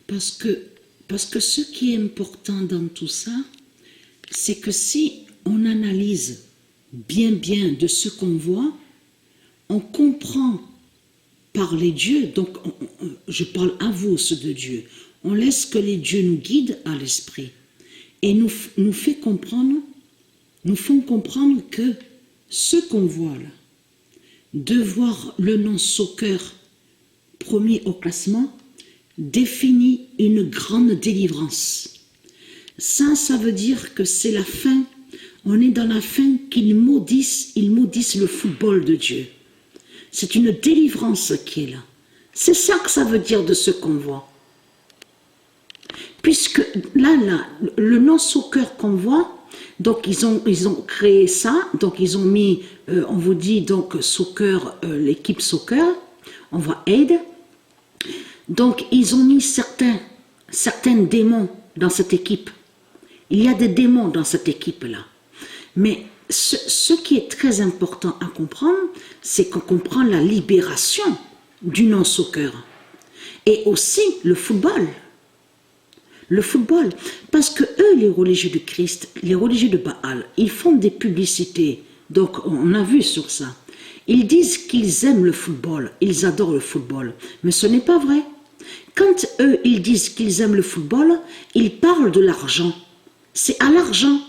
Parce que ce qui est important dans tout ça, c'est que si on analyse bien de ce qu'on voit, on comprend par les dieux, donc je parle à vous, ceux de Dieu, on laisse que les dieux nous guident à l'esprit et nous font comprendre que ce qu'on voit là, de voir le nom soccer premier au classement, définit une grande délivrance. Ça veut dire que c'est la fin, on est dans la fin qu'ils maudissent le football de Dieu. C'est une délivrance qui est là. C'est ça que ça veut dire de ce qu'on voit. Puisque là, le non-soccer qu'on voit, donc ils ont créé ça, donc ils ont mis, on vous dit donc soccer, l'équipe soccer, on voit aide. Donc ils ont mis certains démons dans cette équipe. Il y a des démons dans cette équipe-là. Mais ce qui est très important à comprendre, c'est qu'on comprend la libération du non-soccer. Et aussi le football. Le football. Parce que eux, les religieux du Christ, les religieux de Baal, ils font des publicités. Donc on a vu sur ça. Ils disent qu'ils aiment le football, ils adorent le football. Mais ce n'est pas vrai. Quand eux, ils disent qu'ils aiment le football, ils parlent de l'argent. C'est à l'argent.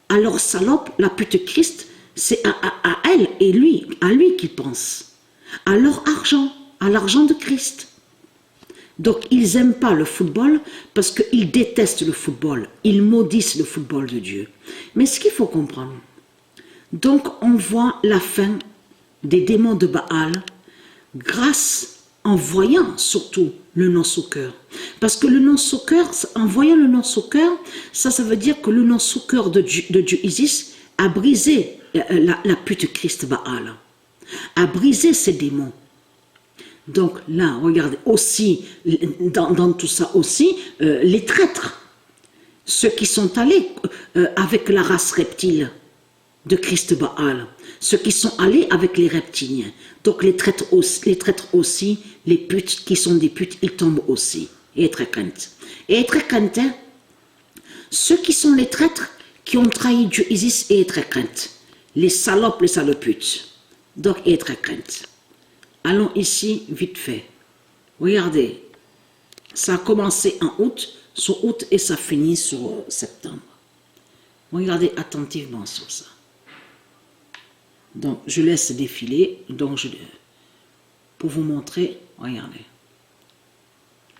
Alors salope, la pute Christ, c'est à elle et lui, à lui qu'ils pensent. À leur argent, à l'argent de Christ. Donc ils n'aiment pas le football parce qu'ils détestent le football. Ils maudissent le football de Dieu. Mais ce qu'il faut comprendre, donc on voit la fin des démons de Baal grâce en voyant surtout le non-soccer. Parce que le non-soccer, en voyant le non-soccer, ça veut dire que le non-soccer de Dieu Isis a brisé la pute Christ Baal, a brisé ses démons. Donc là, regardez, aussi, dans tout ça aussi, les traîtres, ceux qui sont allés avec la race reptile de Christ Baal, ceux qui sont allés avec les reptiliens. Donc les traîtres aussi, les putes qui sont des putes, ils tombent aussi. Et très crainte. Et très crainte, ceux qui sont les traîtres qui ont trahi Dieu Isis et très crainte. Les salopes, les saloputes. Donc et très crainte. Allons ici, vite fait. Regardez, ça a commencé en août, sur août et ça finit sur septembre. Regardez attentivement sur ça. Donc, je laisse défiler, donc pour vous montrer, regardez.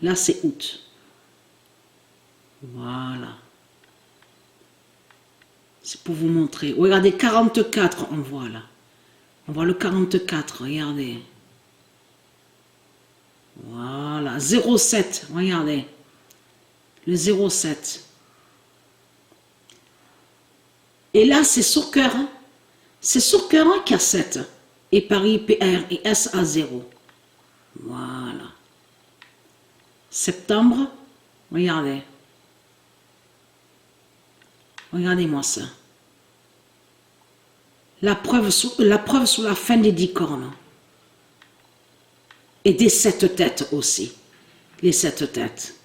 Là, c'est août. Voilà. C'est pour vous montrer. Regardez, 44, on voit là. On voit le 44, regardez. Voilà, 07, regardez. Le 07. Et là, c'est sur cœur. Hein? C'est sur cœur qui a 7. Et Paris, PR et S à 0. Voilà. Septembre, regardez. Regardez-moi ça. La preuve sur la fin des 10 cornes. Et des 7 têtes aussi. Les 7 têtes.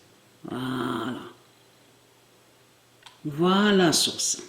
Voilà. Voilà sur ça.